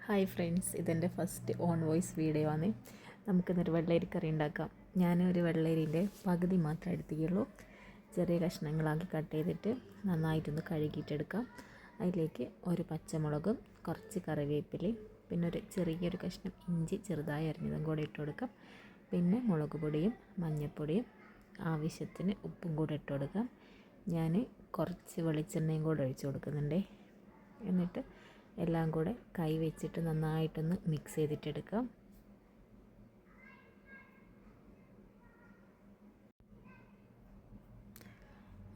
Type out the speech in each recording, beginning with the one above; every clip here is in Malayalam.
ഹായ് ഫ്രണ്ട്സ്, ഇതെൻ്റെ ഫസ്റ്റ് ഓൺ വോയിസ് വീഡിയോ ആണ്. നമുക്കിന്നൊരു വെള്ളരി കറി ഉണ്ടാക്കാം. ഞാനൊരു വെള്ളരീൻ്റെ പകുതി മാത്രമേ എടുത്തിട്ടുള്ളൂ. ചെറിയ കഷ്ണങ്ങളാക്കി കട്ട് ചെയ്തിട്ട് നന്നായിട്ടൊന്ന് കഴുകിയിട്ടെടുക്കാം. അതിലേക്ക് ഒരു പച്ചമുളകും കുറച്ച് കറിവേപ്പിലയും പിന്നെ ഒരു ചെറിയൊരു കഷ്ണം ഇഞ്ചി ചെറുതായി അരിഞ്ഞതും കൂടെ ഇട്ട് കൊടുക്കാം. പിന്നെ മുളക് പൊടിയും മഞ്ഞൾപ്പൊടിയും ആവശ്യത്തിന് ഉപ്പും കൂടെ ഇട്ട് കൊടുക്കാം. ഞാൻ കുറച്ച് വെളിച്ചെണ്ണയും കൂടെ ഒഴിച്ച് കൊടുക്കുന്നുണ്ട്. എന്നിട്ട് എല്ലാം കൂടെ കൈ വെച്ചിട്ട് നന്നായിട്ടൊന്ന് മിക്സ് ചെയ്തിട്ടെടുക്കാം.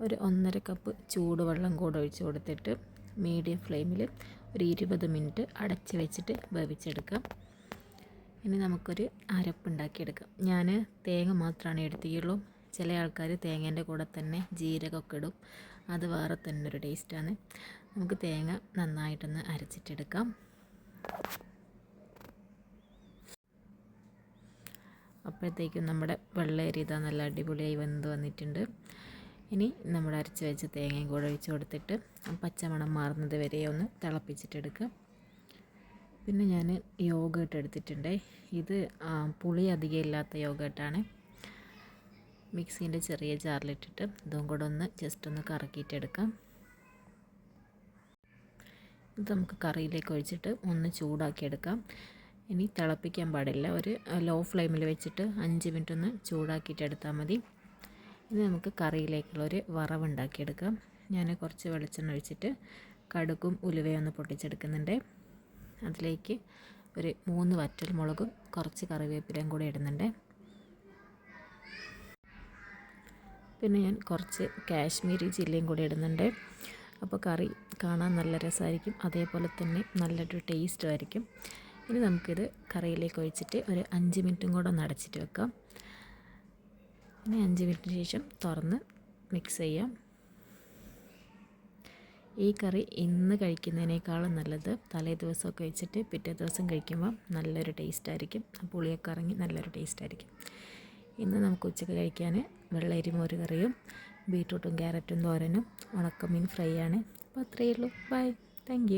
ഒരു 1.5 കപ്പ് ചൂടുവെള്ളം കൂടെ ഒഴിച്ച് കൊടുത്തിട്ട് മീഡിയം ഫ്ലെയിമിൽ ഒരു 20 മിനിറ്റ് അടച്ച് വെച്ചിട്ട് വേവിച്ചെടുക്കാം. ഇനി നമുക്കൊരു അരപ്പുണ്ടാക്കിയെടുക്കാം. ഞാൻ തേങ്ങ മാത്രമാണ് എടുത്തിട്ടുള്ളൂ. ചില ആൾക്കാർ തേങ്ങേൻ്റെ കൂടെ തന്നെ ജീരകമൊക്കെ ഇടും. അത് വേറെ തന്നെ ഒരു ടേസ്റ്റാണ്. നമുക്ക് തേങ്ങ നന്നായിട്ടൊന്ന് അരച്ചിട്ടെടുക്കാം. അപ്പോഴത്തേക്കും നമ്മുടെ വെള്ളരി ഇതാ നല്ല അടിപൊളിയായി വെന്ത് വന്നിട്ടുണ്ട്. ഇനി നമ്മൾ അരച്ച് വെച്ച് തേങ്ങയും കൂടെ ഒഴിച്ച് കൊടുത്തിട്ട് പച്ചമണം മാറുന്നത് വരെ ഒന്ന് തിളപ്പിച്ചിട്ടെടുക്കാം. പിന്നെ ഞാൻ യോഗേട്ട് എടുത്തിട്ടുണ്ട്. ഇത് പുളി അധികം ഇല്ലാത്ത യോഗേട്ടാണ്. മിക്സീൻ്റെ ചെറിയ ജാറിലിട്ടിട്ട് ഇതും കൂടെ ഒന്ന് ജസ്റ്റ് ഒന്ന് കറക്കിയിട്ടെടുക്കാം. ഇത് നമുക്ക് കറിയിലേക്ക് ഒഴിച്ചിട്ട് ഒന്ന് ചൂടാക്കിയെടുക്കാം. ഇനി തിളപ്പിക്കാൻ പാടില്ല. ഒരു ലോ ഫ്ലെയിമിൽ വെച്ചിട്ട് 5 മിനിറ്റ് ഒന്ന് ചൂടാക്കിയിട്ടെടുത്താൽ മതി. ഇനി നമുക്ക് കറിയിലേക്കുള്ളൊരു വറവുണ്ടാക്കിയെടുക്കാം. ഞാൻ കുറച്ച് വെളിച്ചെണ്ണ ഒഴിച്ചിട്ട് കടുകും ഉലുവയും ഒന്ന് പൊട്ടിച്ചെടുക്കുന്നുണ്ട്. അതിലേക്ക് ഒരു 3 വറ്റൽ മുളകും കുറച്ച് കറിവേപ്പിലയും കൂടെ ഇടുന്നുണ്ട്. പിന്നെ ഞാൻ കുറച്ച് കാശ്മീരി ചില്ലിയും കൂടി ഇടുന്നുണ്ട്. അപ്പോൾ കറി കാണാൻ നല്ല രസമായിരിക്കും, അതേപോലെ തന്നെ നല്ലൊരു ടേസ്റ്റും ആയിരിക്കും. ഇനി നമുക്കിത് കറിയിലേക്ക് ഒഴിച്ചിട്ട് ഒരു 5 മിനിറ്റും കൂടെ ഒന്ന് അടച്ചിട്ട് വെക്കാം. ഇനി 5 മിനിറ്റിന് ശേഷം തുറന്ന് മിക്സ് ചെയ്യാം. ഈ കറി ഇന്ന് കഴിക്കുന്നതിനേക്കാളും നല്ലത് തലേ ദിവസമൊക്കെ വെച്ചിട്ട് പിറ്റേ ദിവസം കഴിക്കുമ്പോൾ നല്ലൊരു ടേസ്റ്റായിരിക്കും. പുളിയൊക്കെ ഇറങ്ങി നല്ലൊരു ടേസ്റ്റായിരിക്കും. ഇന്ന് നമുക്ക് ഉച്ചയ്ക്ക് കഴിക്കാൻ വെള്ളരി മോര് കറിയും ബീട്രൂട്ടും ക്യാരറ്റും തോരനും ഉണക്കമീൻ ഫ്രൈ ആണ്. അപ്പോൾ അത്രയേ ഉള്ളൂ. Bye, thank U.